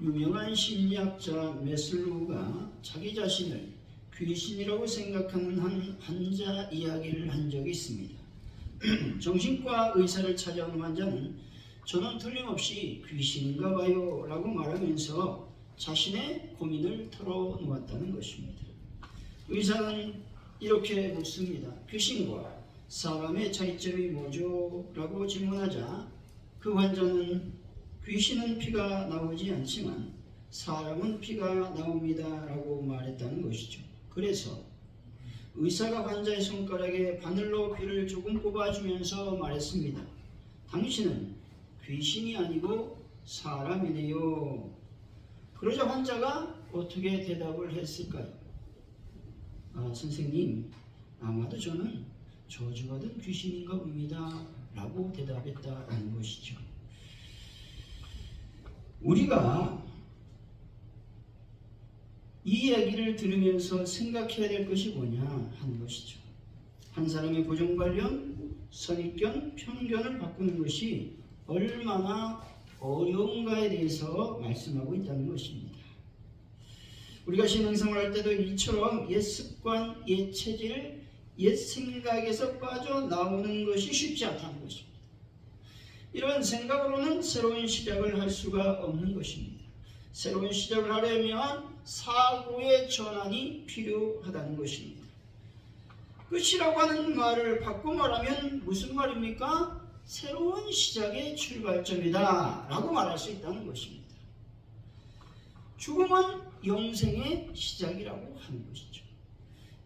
유명한 심리학자 메슬로우가 자기 자신을 귀신이라고 생각하는 한 환자 이야기를 한 적이 있습니다. 정신과 의사를 찾아온 환자는 저는 틀림없이 귀신인가 봐요 라고 말하면서 자신의 고민을 털어놓았다는 것입니다. 의사는 이렇게 묻습니다. 귀신과 사람의 차이점이 뭐죠? 라고 질문하자 그 환자는 귀신은 피가 나오지 않지만 사람은 피가 나옵니다 라고 말했다는 것이죠. 그래서 의사가 환자의 손가락에 바늘로 귀를 조금 뽑아주면서 말했습니다. 당신은 귀신이 아니고 사람이네요. 그러자 환자가 어떻게 대답을 했을까요? 선생님, 아마도 저는 저주받은 귀신인가 봅니다 라고 대답했다라는 것이죠. 우리가 이 이야기를 들으면서 생각해야 될 것이 뭐냐 하는 것이죠. 한 사람의 고정관념, 선입견, 편견을 바꾸는 것이 얼마나 어려운가에 대해서 말씀하고 있다는 것입니다. 우리가 신앙생활 할 때도 이처럼 옛 습관, 옛 체질, 옛 생각에서 빠져나오는 것이 쉽지 않다는 것입니다. 이런 생각으로는 새로운 시작을 할 수가 없는 것입니다. 새로운 시작을 하려면 사고의 전환이 필요하다는 것입니다. 끝이라고 하는 말을 바꿔 말하면 무슨 말입니까? 새로운 시작의 출발점이다 라고 말할 수 있다는 것입니다. 죽음은 영생의 시작이라고 하는 것이죠.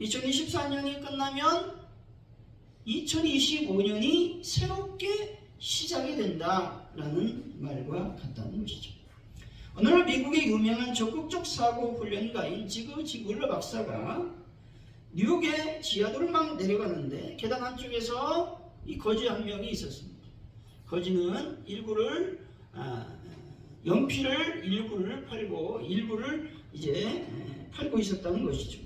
2024년이 끝나면 2025년이 새롭게 시작이 된다라는 말과 같다는 것이죠. 어느 날 미국의 유명한 적극적 사고 훈련가인 지그 지글러 박사가 뉴욕의 지하도를 막 내려가는데 계단 한쪽에서 이 거지 한 명이 있었습니다. 거지는 연필을 일부를 팔고 일부를 팔고 있었다는 것이죠.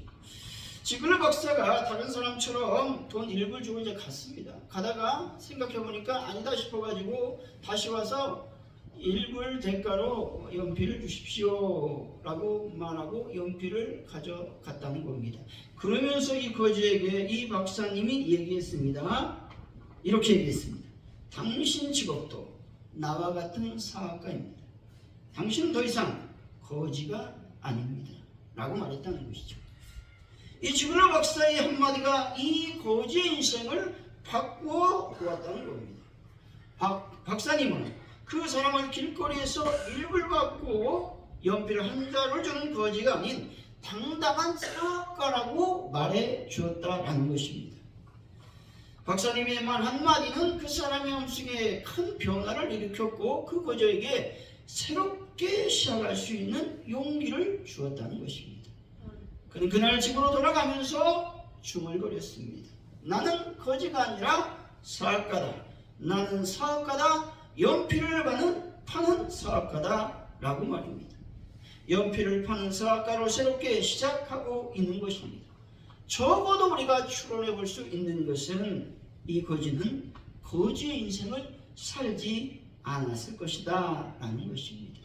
지글러 박사가 다른 사람처럼 돈 일부를 주고 이제 갔습니다. 가다가 생각해보니까 아니다 싶어가지고 다시 와서 일불 대가로 연필을 주십시오 라고 말하고 연필을 가져갔다는 겁니다. 그러면서 이 거지에게 이 박사님이 얘기했습니다. 이렇게 얘기했습니다. 당신 직업도 나와 같은 사학가입니다. 당신은 더 이상 거지가 아닙니다 라고 말했다는 것이죠. 이 지글러 박사의 한마디가 이 거지의 인생을 바꾸어 보았다는 겁니다. 박사님은 그 사람을 길거리에서 일불 받고 연필 한 자를 주는 거지가 아닌 당당한 사학가라고 말해 주었다라는 것입니다. 박사님의 말 한마디는 그 사람의 마음속에 큰 변화를 일으켰고 그 거지에게 새롭게 시작할 수 있는 용기를 주었다는 것입니다. 그는 그날 집으로 돌아가면서 중얼거렸습니다. 나는 거지가 아니라 사학가다. 나는 사학가다. 연필을 파는 사학가다 라고 말입니다. 연필을 파는 사학가로 새롭게 시작하고 있는 것입니다. 적어도 우리가 추론해 볼 수 있는 것은 이 거지는 거지의 인생을 살지 않았을 것이다 라는 것입니다.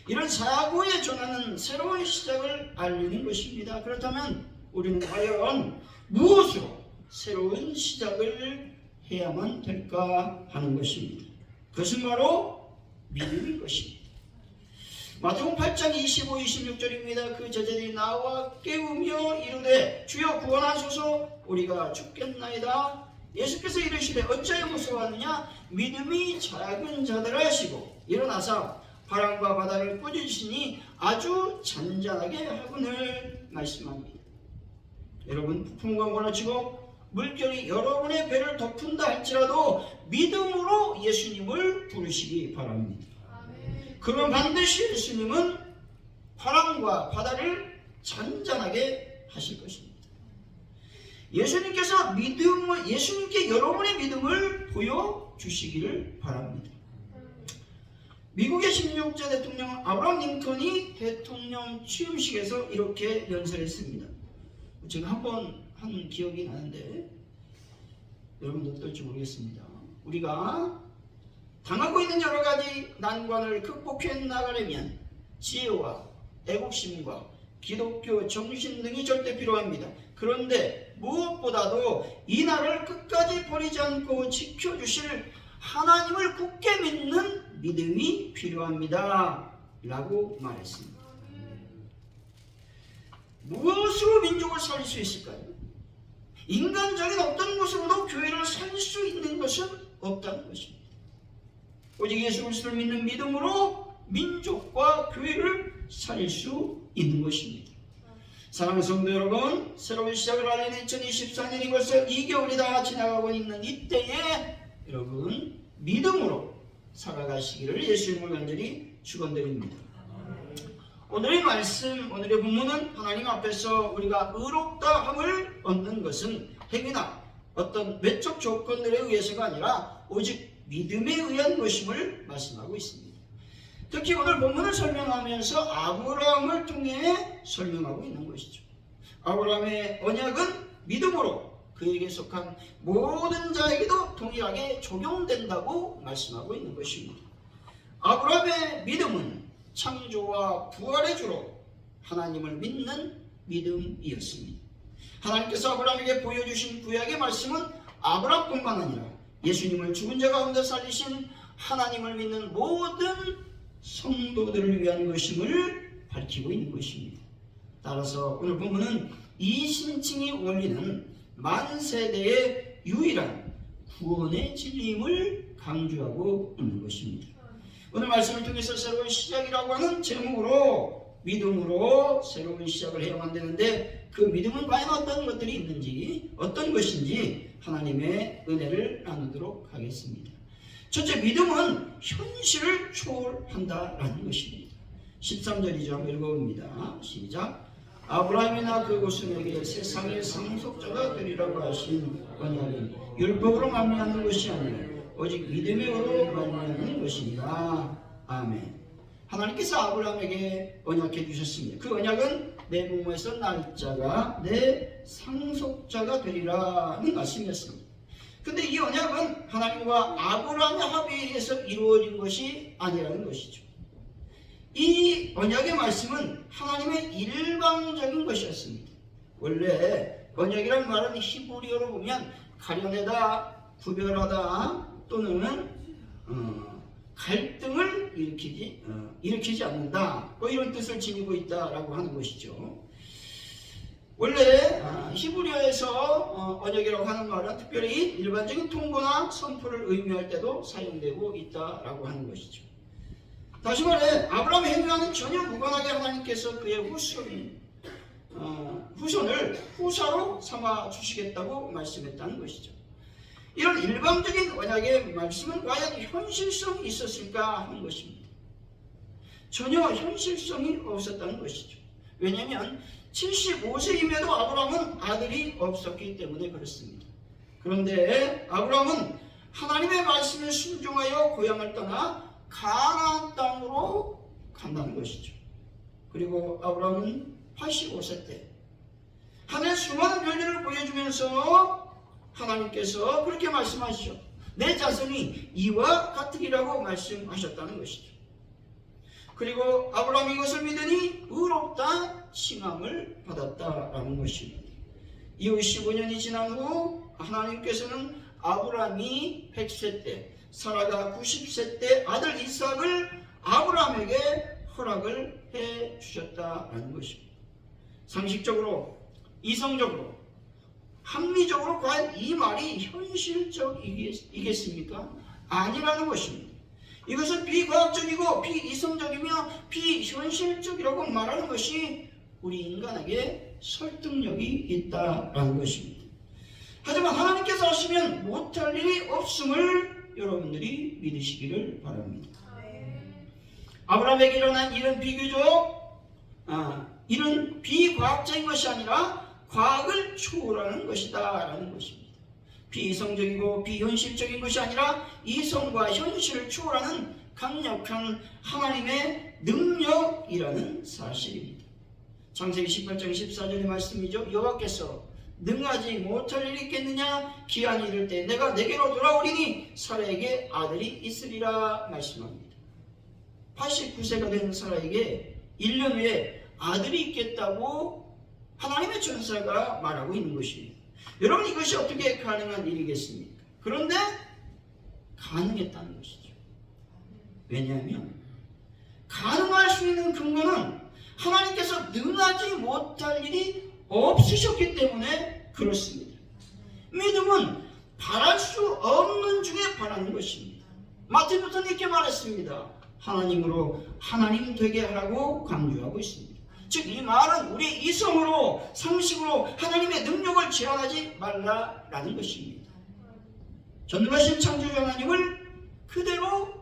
이런 사고의 전환은 새로운 시작을 알리는 것입니다. 그렇다면 우리는 과연 무엇으로 새로운 시작을 해야만 될까 하는 것입니다. 그것은 바로 믿음인 것입니다. 마태복음 8장 25, 26절입니다. 그 제자들이 나와 깨우며 이르되 주여 구원하소서 우리가 죽겠나이다. 예수께서 이르시되 어찌하여 무서워하느냐 믿음이 작은 자들아 하시고 일어나사 바람과 바다를 꾸짖으시니 아주 잔잔하게 하거늘 말씀합니다. 여러분 폭풍과 몰아치고 물결이 여러분의 배를 덮은다 할지라도 믿음으로 예수님을 부르시기 바랍니다. 그러면 반드시 예수님은 바람과 바다를 잔잔하게 하실 것입니다. 예수님께 여러분의 믿음을 보여주시기를 바랍니다. 미국의 16대 대통령 아브라함 링컨이 대통령 취임식에서 이렇게 연설했습니다. 제가 한번 한 기억이 나는데 여러분도 어떨지 모르겠습니다. 우리가 당하고 있는 여러 가지 난관을 극복해 나가려면 지혜와 애국심과 기독교 정신 등이 절대 필요합니다. 그런데 무엇보다도 이 나라를 끝까지 버리지 않고 지켜주실 하나님을 굳게 믿는 믿음이 필요합니다. 라고 말했습니다. 무엇으로 민족을 살릴 수 있을까요? 인간적인 어떤 것으로도 교회를 살릴 수 있는 것은 없다는 것입니다. 오직 예수 그리스도를 믿는 믿음으로 민족과 교회를 살릴 수 있는 것입니다. 사랑하는 성도 여러분, 새로운 시작을 알리는 2024년이 벌써 2개월이 다 지나가고 있는 이때에 여러분 믿음으로 살아가시기를 예수님을 간절히 축원드립니다. 오늘의 말씀, 오늘의 본문은 하나님 앞에서 우리가 의롭다함을 얻는 것은 행위나 어떤 외적 조건들에 의해서가 아니라 오직 믿음에 의한 것임을 말씀하고 있습니다. 특히 오늘 본문을 설명하면서 아브라함을 통해 설명하고 있는 것이죠. 아브라함의 언약은 믿음으로 그에게 속한 모든 자에게도 동일하게 적용된다고 말씀하고 있는 것입니다. 아브라함의 믿음은 창조와 부활의 주로 하나님을 믿는 믿음이었습니다. 하나님께서 아브라함에게 보여주신 구약의 말씀은 아브라함뿐만 아니라 예수님을 죽은 자 가운데 살리신 하나님을 믿는 모든 성도들을 위한 것임을 밝히고 있는 것입니다. 따라서 오늘 본문은 이 신칭이 원리는 만세대의 유일한 구원의 진리임을 강조하고 있는 것입니다. 오늘 말씀을 통해서 새로운 시작이라고 하는 제목으로 믿음으로 새로운 시작을 해야만 되는데 그 믿음은 과연 어떤 것들이 있는지 어떤 것인지 하나님의 은혜를 나누도록 하겠습니다. 첫째, 믿음은 현실을 초월한다라는 것입니다. 13절이죠. 한번 읽어봅니다. 시작. 아브라함이나 그 고순에게 세상의 상속자가 되리라고 하신 언약은 율법으로 말미암는 것이 아니라 오직 믿음으로 말미암는 것이니라. 아멘. 하나님께서 아브라함에게 언약해 주셨습니다. 그 언약은 내 몸에서 날짜가 내 상속자가 되리라는 말씀이었습니다. 근데 이 언약은 하나님과 아브라함의 합의에 의해서 이루어진 것이 아니라는 것이죠. 이 언약의 말씀은 하나님의 일방적인 것이었습니다. 원래 언약이라는 말은 히브리어로 보면 가려내다, 구별하다 또는 갈등을 일으키지 않는다, 뭐 이런 뜻을 지니고 있다라고 하는 것이죠. 원래 히브리어에서 언약이라고 하는 말은 특별히 일반적인 통보나 선포를 의미할 때도 사용되고 있다라고 하는 것이죠. 다시 말해 아브라함의 행위와는 전혀 무관하게 하나님께서 그의 후손을 후사로 삼아 주시겠다고 말씀했다는 것이죠. 이런 일방적인 언약의 말씀은 과연 현실성이 있었을까 하는 것입니다. 전혀 현실성이 없었다는 것이죠. 왜냐하면 75세임에도 아브라함은 아들이 없었기 때문에 그렇습니다. 그런데 아브라함은 하나님의 말씀에 순종하여 고향을 떠나 가나안 땅으로 간다는 것이죠. 그리고 아브라함은 85세 때 하늘의 수많은 별들을 보여주면서 하나님께서 그렇게 말씀하시죠. 내 자손이 이와 같으리라고 말씀하셨다는 것이죠. 그리고 아브라함이 이것을 믿으니 의롭다 칭함을 받았다라는 것입니다. 이후 15년이 지난 후 하나님께서는 아브라함이 100세 때 사라가 90세 때 아들 이삭을 아브라함에게 허락을 해 주셨다라는 것입니다. 상식적으로, 이성적으로, 합리적으로 과연 이 말이 현실적이겠습니까? 아니라는 것입니다. 이것은 비과학적이고 비이성적이며 비현실적이라고 말하는 것이 우리 인간에게 설득력이 있다라는 것입니다. 하지만 하나님께서 하시면 못할 일이 없음을 여러분들이 믿으시기를 바랍니다. 아브라함에게 일어난 이런 비교적 이런 비과학적인 것이 아니라 과학을 초월하는 것이다 라는 것입니다. 비이성적이고 비현실적인 것이 아니라 이성과 현실을 초월하는 강력한 하나님의 능력이라는 사실입니다. 창세기 18장 14절의 말씀이죠. 여호와께서 능하지 못할 일이 있겠느냐, 기한이 이를 때 내가 내게로 돌아오리니 사라에게 아들이 있으리라 말씀합니다. 89세가 된 사라에게 1년 후에 아들이 있겠다고 하나님의 천사가 말하고 있는 것입니다. 여러분, 이것이 어떻게 가능한 일이겠습니까? 그런데 가능했다는 것이죠. 왜냐하면 가능할 수 있는 근거는 하나님께서 능하지 못할 일이 없으셨기 때문에 그렇습니다. 믿음은 바랄 수 없는 중에 바라는 것입니다. 마틴 루터는 이렇게 말했습니다. 하나님으로 하나님 되게 하라고 강조하고 있습니다. 즉, 이 말은 우리 이성으로, 상식으로 하나님의 능력을 제한하지 말라라는 것입니다. 전능하신 창조주 하나님을 그대로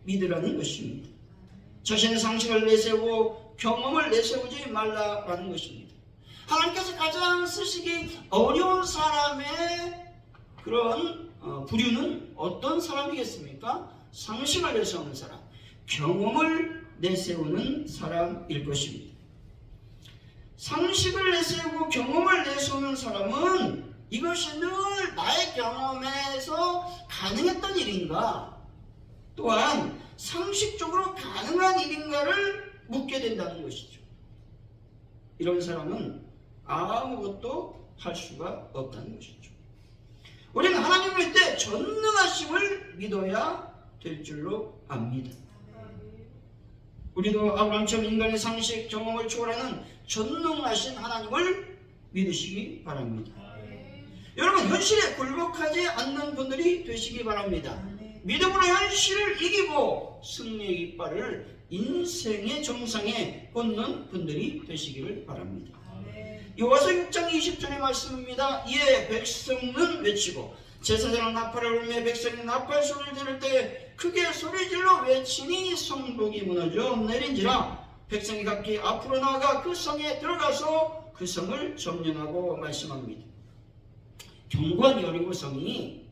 믿으라는 것입니다. 자신의 상식을 내세우고 경험을 내세우지 말라라는 것입니다. 하나님께서 가장 쓰시기 어려운 사람의 그런 부류는 어떤 사람이겠습니까? 상식을 내세우는 사람, 경험을 내세우는 사람일 것입니다. 상식을 내세우고 경험을 내세우는 사람은 이것이 늘 나의 경험에서 가능했던 일인가, 또한 상식적으로 가능한 일인가를 묻게 된다는 것이죠. 이런 사람은 아무것도 할 수가 없다는 것이죠. 우리는 하나님을 믿을 때 전능하심을 믿어야 될 줄로 압니다. 우리도 아브라함처럼 인간의 상식, 경험을 초월하는 전능하신 하나님을 믿으시기 바랍니다. 여러분, 현실에 굴복하지 않는 분들이 되시기 바랍니다. 믿음으로 현실을 이기고 승리의 깃발을 인생의 정상에 꽂는 분들이 되시기를 바랍니다. 여호와서 6장 20절의 말씀입니다. 이에 백성은 외치고 제사장은 나팔을 울며 백성이 나팔 소리를 들을 때 크게 소리질러 외치니 성벽이 무너져 내린지라. 백성이 각기 앞으로 나아가 그 성에 들어가서 그 성을 점령하고 말씀합니다. 견고한 여리고성이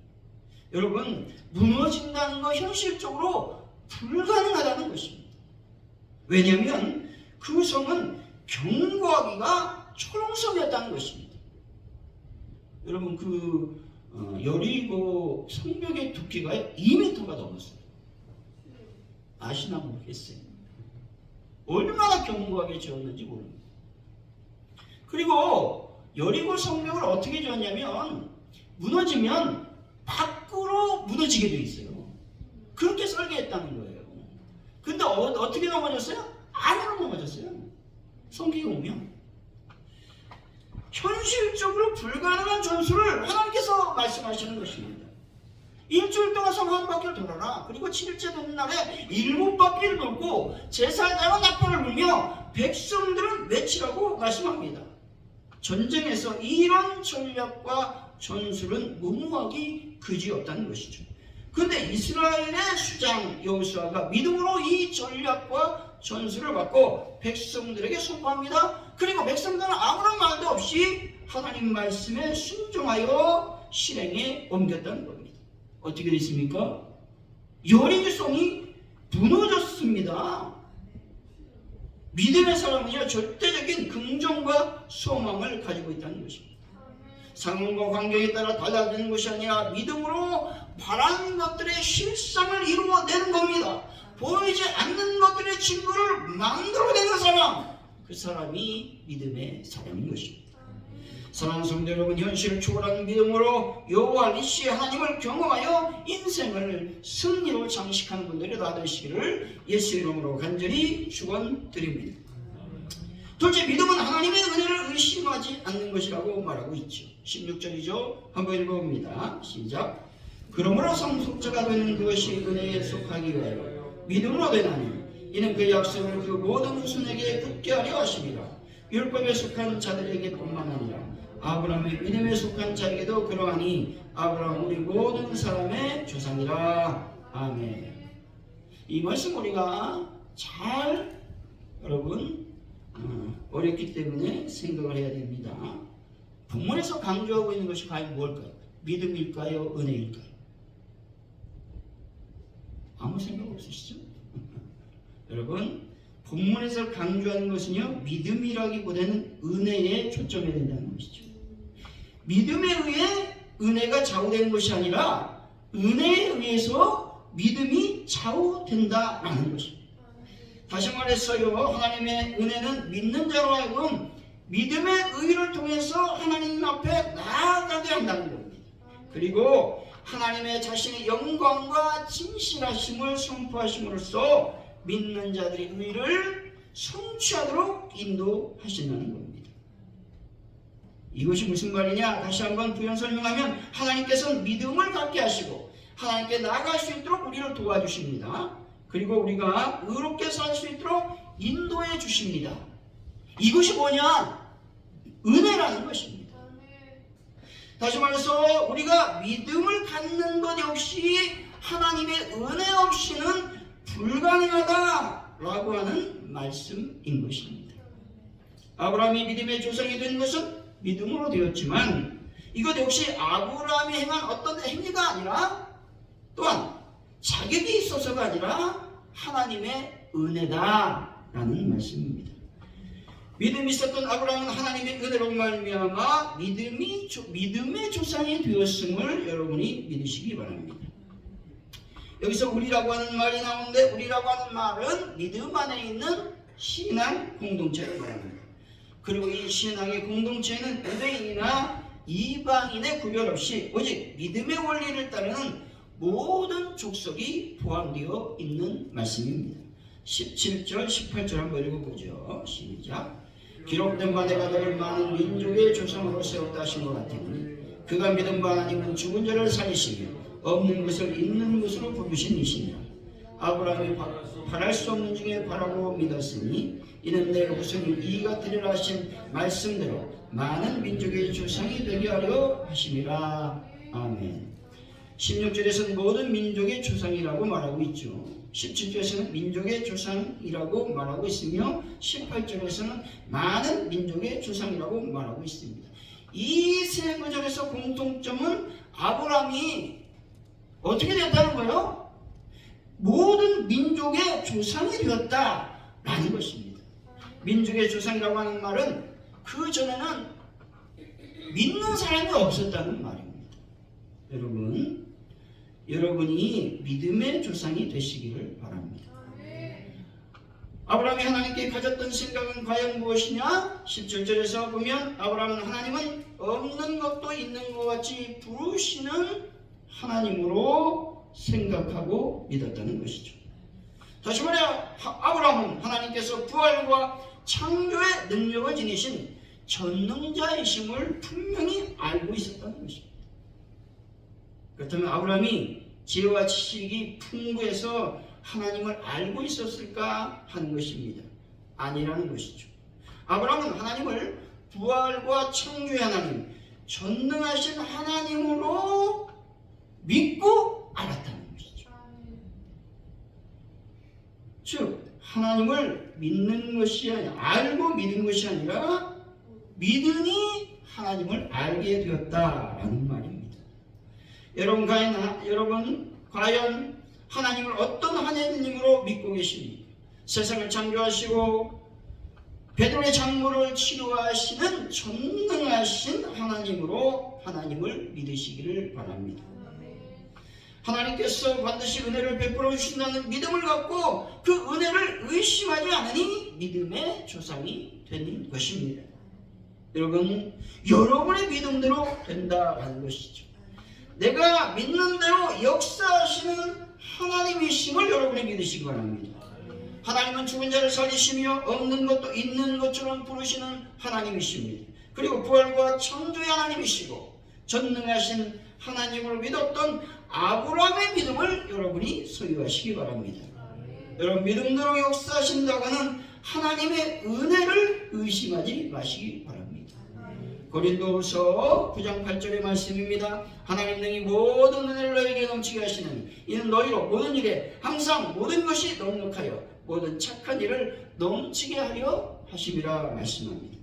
여러분 무너진다는 거 현실적으로 불가능하다는 것입니다. 왜냐하면 그 성은 견고하기가 초롱성이었다는 것입니다. 여러분, 그 여리고 성벽의 두께가 2m가 넘었어요. 아시나 모르겠어요. 얼마나 견고하게 지었는지 모릅니다. 그리고 여리고 성벽을 어떻게 지었냐면 무너지면 밖으로 무너지게 돼 있어요. 그렇게 설계했다는 거예요. 근데 어떻게 넘어졌어요? 안으로 넘어졌어요. 성경에 오면 현실적으로 불가능한 전술을 하나님께서 말씀하시는 것입니다. 일주일 동안 성 한 바퀴를 돌아라. 그리고 7일째 되는 날에 7바퀴를 돌고 제사장은 나팔을 불며 백성들은 외치라고 말씀합니다. 전쟁에서 이런 전략과 전술은 무모하기 그지없다는 것이죠. 그런데 이스라엘의 수장 여호수아가 믿음으로 이 전략과 전술을 받고 백성들에게 선포합니다. 그리고 백성들은 아무런 말도 없이 하나님 말씀에 순종하여 실행에 옮겼다는 겁니다. 어떻게 됐습니까? 여리고성이 무너졌습니다. 믿음의 사람은요, 절대적인 긍정과 소망을 가지고 있다는 것입니다. 상황과 환경에 따라 달라지는 것이 아니라 믿음으로 바라는 것들의 실상을 이루어내는 겁니다. 보이지 않는 것들의 증거를 만들어내는 사람, 그 사람이 믿음의 사람인 것입니다. 사랑하는 성도 여러분, 현실을 초월하는 믿음으로 여호와 니시 하나님을 경험하여 인생을 승리로 장식하는 분들이 다 되시기를 예수 이름으로 간절히 축원드립니다. 둘째, 믿음은 하나님의 은혜를 의심하지 않는 것이라고 말하고 있죠. 16절이죠. 한번 읽어봅니다. 시작. 그러므로 상속자가 되는 그것이 은혜에 속하기 위하여 믿음으로 되나니 이는 그 약속을 그 모든 후손에게 붙게 하려 하심이라. 율법에 속한 자들에게 뿐만 아니라 아브라함의 믿음에 속한 자에게도 그러하니 아브라함 우리 모든 사람의 조상이라. 아멘. 이 말씀 우리가 잘 여러분 어렵기 때문에 생각을 해야 됩니다. 본문에서 강조하고 있는 것이 과연 무엇일까요? 믿음일까요? 은혜일까요? 아무 생각 없으시죠? 여러분, 본문에서 강조하는 것은요, 믿음이라기보다는 은혜에 초점해야 된다는 것이죠. 믿음에 의해 은혜가 좌우되는 것이 아니라 은혜에 의해서 믿음이 좌우된다라는 것입니다. 다시 말해서요, 하나님의 은혜는 믿는 자로 하여금 믿음의 의를 통해서 하나님 앞에 나아가게 한다는 겁니다. 그리고 하나님의 자신의 영광과 진실하심을 선포하심으로써 믿는 자들의 의를 성취하도록 인도하신다는 겁니다. 이것이 무슨 말이냐? 다시 한번 부연 설명하면 하나님께서는 믿음을 갖게 하시고 하나님께 나아갈 수 있도록 우리를 도와주십니다. 그리고 우리가 의롭게 살 수 있도록 인도해 주십니다. 이것이 뭐냐? 은혜라는 것입니다. 다시 말해서 우리가 믿음을 갖는 것 역시 하나님의 은혜 없이는 불가능하다라고 하는 말씀인 것입니다. 아브라함이 믿음의 조상이 된 것은 믿음으로 되었지만 이것 역시 아브라함이 행한 어떤 행위가 아니라 또한 자격이 있어서가 아니라 하나님의 은혜다라는 말씀입니다. 믿음이 있었던 아브라함은 하나님의 은혜로 말미암아 믿음의 조상이 되었음을 여러분이 믿으시기 바랍니다. 여기서 우리라고 하는 말이 나오는데 우리라고 하는 말은 믿음 안에 있는 신앙 공동체를 말합니다. 그리고 이 신앙의 공동체는 유대인이나 이방인의 구별 없이 오직 믿음의 원리를 따르는 모든 족속이 포함되어 있는 말씀입니다. 17절, 18절 한번 읽어보죠. 시작. 기록된 바 내가 너를 많은 민족의 조상으로 세웠다 하신 것 같으니 그가 믿은 바 하나님은 죽은 자를 살리시며 없는 것을 있는 것으로 부르신 이시니라. 아브라함이 바랄 수 없는 중에 바라고 믿었으니 이는 내 후손이 이가 되리라 하신 말씀대로 많은 민족의 조상이 되게 하려 하심이라. 아멘. 16절에서는 모든 민족의 조상이라고 말하고 있죠. 17절에서는 민족의 조상이라고 말하고 있으며 18절에서는 많은 민족의 조상이라고 말하고 있습니다. 이 세 구절에서 공통점은 아브라함이 어떻게 되었다는 거예요? 모든 민족의 조상이 되었다라는 것입니다. 민족의 조상이라고 하는 말은 그 전에는 믿는 사람이 없었다는 말입니다. 여러분이 믿음의 조상이 되시기를 바랍니다. 아브라함이 하나님께 가졌던 생각은 과연 무엇이냐? 17절에서 보면 아브라함은 하나님은 없는 것도 있는 것 같이 부르시는 하나님으로 생각하고 믿었다는 것이죠. 다시 말해 아브라함은 하나님께서 부활과 창조의 능력을 지니신 전능자이심을 분명히 알고 있었다는 것입니다. 그렇다면 아브라함이 지혜와 지식이 풍부해서 하나님을 알고 있었을까 하는 것입니다. 아니라는 것이죠. 아브라함은 하나님을 부활과 창조의 하나님, 전능하신 하나님으로 믿고 알았다는 것이죠. 즉 하나님을 믿는 것이 아니라 알고 믿는 것이 아니라 믿으니 하나님을 알게 되었다라는 말입니다. 여러분 과연 하나님을 어떤 하나님으로 믿고 계십니까? 세상을 창조하시고 베드로의 장모를 치료하시는 전능하신 하나님으로 하나님을 믿으시기를 바랍니다. 하나님께서 반드시 은혜를 베풀어 주신다는 믿음을 갖고 그 은혜를 의심하지 않으니 믿음의 조상이 되는 것입니다. 여러분의 믿음대로 된다라는 것이죠. 내가 믿는 대로 역사하시는 하나님이심을 여러분이 믿으시기 바랍니다. 하나님은 죽은 자를 살리시며 없는 것도 있는 것처럼 부르시는 하나님이십니다. 그리고 부활과 창조의 하나님이시고 전능하신 하나님을 믿었던 아브라함의 믿음을 여러분이 소유하시기 바랍니다. 여러분 믿음대로 역사하신다고는 하나님의 은혜를 의심하지 마시기 바랍니다. 고린도후서 9장 8절의 말씀입니다. 하나님 능히 모든 은혜를 너에게 넘치게 하시는 이는 너희로 모든 일에 항상 모든 것이 넉넉하여 모든 착한 일을 넘치게 하려 하심이라 말씀합니다.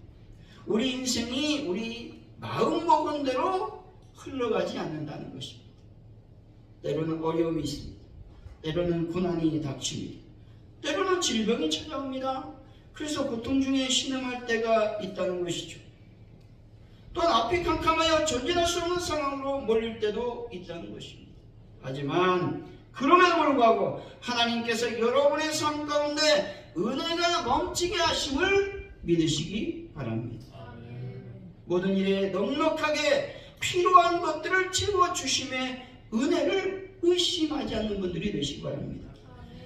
우리 인생이 우리 마음먹은 대로 흘러가지 않는다는 것입니다. 때로는 어려움이 있습니다. 때로는 고난이 닥칩니다. 때로는 질병이 찾아옵니다. 그래서 고통 중에 신음할 때가 있다는 것이죠. 또한 앞이 캄캄하여 전진할 수 없는 상황으로 몰릴 때도 있다는 것입니다. 하지만 그럼에도 불구하고 하나님께서 여러분의 삶 가운데 은혜가 넘치게 하심을 믿으시기 바랍니다. 모든 일에 넉넉하게 필요한 것들을 채워주심의 은혜를 의심하지 않는 분들이 되시기 바랍니다.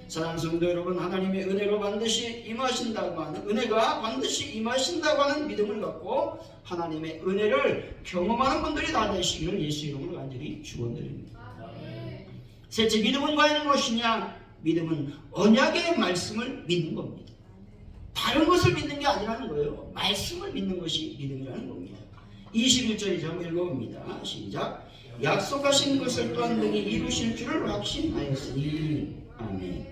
사랑하는 성도 여러분, 하나님의 은혜로 반드시 임하신다고 하는, 은혜가 반드시 임하신다고 하는 믿음을 갖고 하나님의 은혜를 경험하는 분들이 다 되시기를 예수 이름으로 간절히 축원드립니다. 셋째, 믿음은 과연 무엇이냐? 믿음은 언약의 말씀을 믿는 겁니다. 다른 것을 믿는 게 아니라는 거예요. 말씀을 믿는 것이 믿음이라는 겁니다. 21절이죠. 한번 읽어봅니다. 시작. 약속하신 것을 또한 능히 이루실 줄을 확신하였으니. 아멘.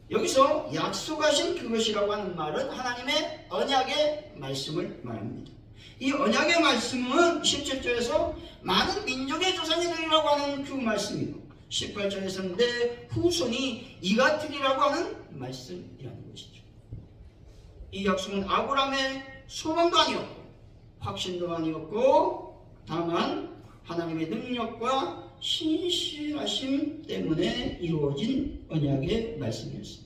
여기서 약속하신 그것이라고 하는 말은 하나님의 언약의 말씀을 말합니다. 이 언약의 말씀은 17절에서 많은 민족의 조상이 되리라고 하는 그 말씀이고 18절에서는 내 후손이 이같으리라고 하는 말씀이라는 것이죠. 이 약속은 아브라함의 소망도 아니었고 확신도 아니었고 다만 하나님의 능력과 신실하심 때문에 이루어진 언약의 말씀이었습니다.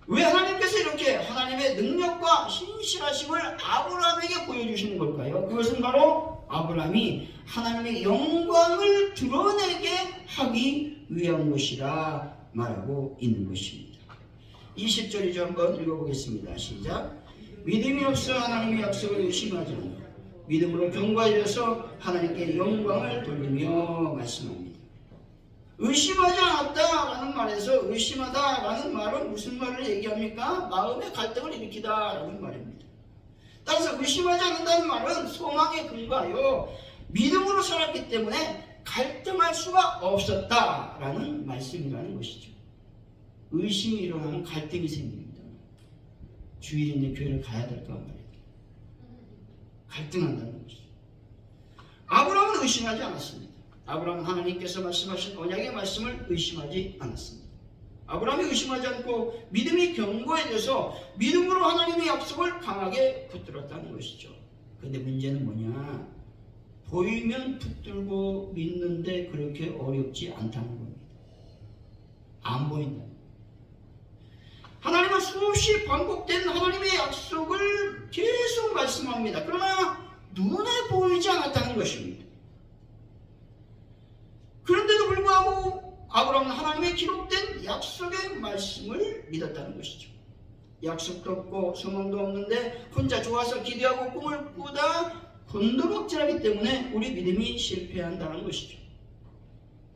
왜 하나님께서 이렇게 하나님의 능력과 신실하심을 아브라함에게 보여주시는 걸까요? 그것은 바로 아브라함이 하나님의 영광을 드러내게 하기 위한 것이라 말하고 있는 것입니다. 20절이죠. 한번 읽어보겠습니다. 시작. 믿음이 없어 하나님의 약속을 의심하지 않고 믿음으로 경과하여서 하나님께 영광을 돌리며 말씀합니다. 의심하지 않았다라는 말에서 의심하다라는 말은 무슨 말을 얘기합니까? 마음의 갈등을 일으키다라는 말입니다. 따라서 의심하지 않는다는 말은 소망에 근거하여 믿음으로 살았기 때문에 갈등할 수가 없었다라는 말씀이라는 것이죠. 의심이 일어나면 갈등이 생깁니다. 주일인데 교회를 가야 될까 말이에요. 갈등한다는 것이죠. 아브라함은 의심하지 않았습니다. 아브라함은 하나님께서 말씀하신 언약의 말씀을 의심하지 않았습니다. 아브라함이 의심하지 않고 믿음이 견고해져서 믿음으로 하나님의 약속을 강하게 붙들었다는 것이죠. 그런데 문제는 뭐냐? 보이면 붙들고 믿는데 그렇게 어렵지 않다는 겁니다. 안 보인다. 하나님은 수없이 반복된 하나님의 약속을 계속 말씀합니다. 그러나 눈에 보이지 않았다는 것입니다. 그런데도 불구하고 아브라함은 하나님의 기록된 약속의 말씀을 믿었다는 것이죠. 약속도 없고 소망도 없는데 혼자 좋아서 기대하고 꿈을 꾸다 곤두박질하기 때문에 우리 믿음이 실패한다는 것이죠.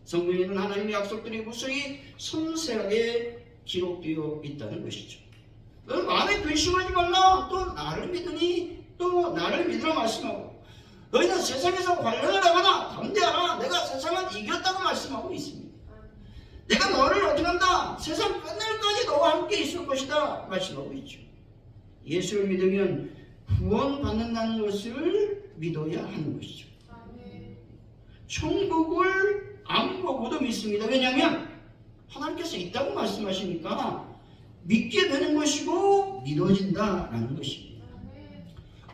성경에는 하나님의 약속들이 무수히 섬세하게 기록되어 있다는 것이죠. 너는 마음에 근심하지 말라. 또 나를 믿으니 또 나를 믿으라 말씀하고 너희는 세상에서 관련을 하거나 담대하라. 내가 세상을 이겼다고 말씀하고 있습니다. 내가 너를 어떻게 한다? 세상 끝날까지 너와 함께 있을 것이다 말씀하고 있죠. 예수를 믿으면 구원받는다는 것을 믿어야 하는 것이죠. 천국을 안 보고도 믿습니다. 왜냐하면 하나님께서 있다고 말씀하시니까 믿게 되는 것이고 믿어진다라는 것입니다.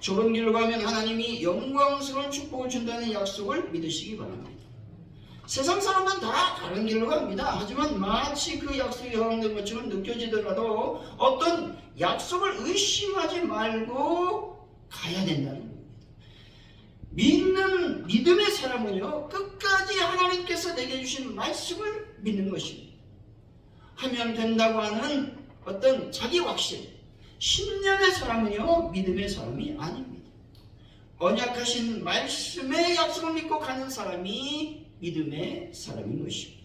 저런 길로 가면 하나님이 영광스러운 축복을 준다는 약속을 믿으시기 바랍니다. 세상 사람은 다 다른 길로 갑니다. 하지만 마치 그 약속이 허락된 것처럼 느껴지더라도 어떤 약속을 의심하지 말고 가야 된다는 겁니다. 믿음의 사람은요, 끝까지 하나님께서 내게 주신 말씀을 믿는 것입니다. 하면 된다고 하는 어떤 자기 확신, 신념의 사람은요, 믿음의 사람이 아닙니다. 언약하신 말씀의 약속을 믿고 가는 사람이 믿음의 사람인 것입니다.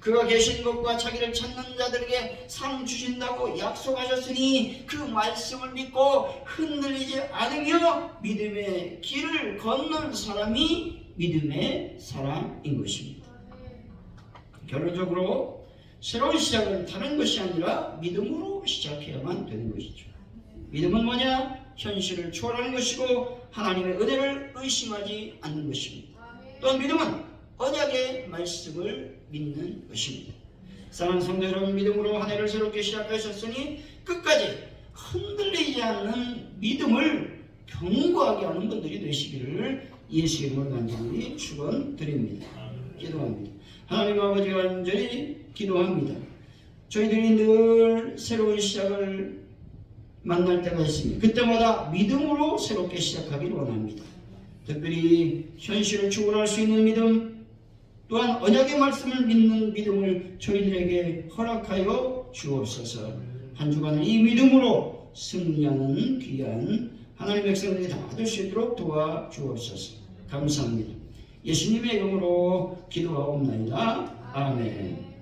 그가 계신 것과 자기를 찾는 자들에게 상 주신다고 약속하셨으니 그 말씀을 믿고 흔들리지 않으며 믿음의 길을 걷는 사람이 믿음의 사람인 것입니다. 결론적으로 새로운 시작은 다른 것이 아니라 믿음으로 시작해야만 되는 것이죠. 믿음은 뭐냐? 현실을 초월하는 것이고 하나님의 은혜를 의심하지 않는 것입니다. 또한 믿음은 언약의 말씀을 믿는 것입니다. 사랑하는 성도 여러분, 믿음으로 한 해를 새롭게 시작하셨으니 끝까지 흔들리지 않는 믿음을 견고하게 하는 분들이 되시기를 예수 이름으로 간절히 축원드립니다. 기도합니다. 하나님 아버지가 간절히 기도합니다. 저희들이 늘 새로운 시작을 만날 때가 있습니다. 그때마다 믿음으로 새롭게 시작하기를 원합니다. 특별히 현실을 추구할 수 있는 믿음, 또한 언약의 말씀을 믿는 믿음을 저희들에게 허락하여 주옵소서. 한 주간을 이 믿음으로 승리하는 귀한 하나님의 백성들이 다 될 수 있도록 도와주옵소서. 감사합니다. 예수님의 이름으로 기도하옵나이다. 아멘.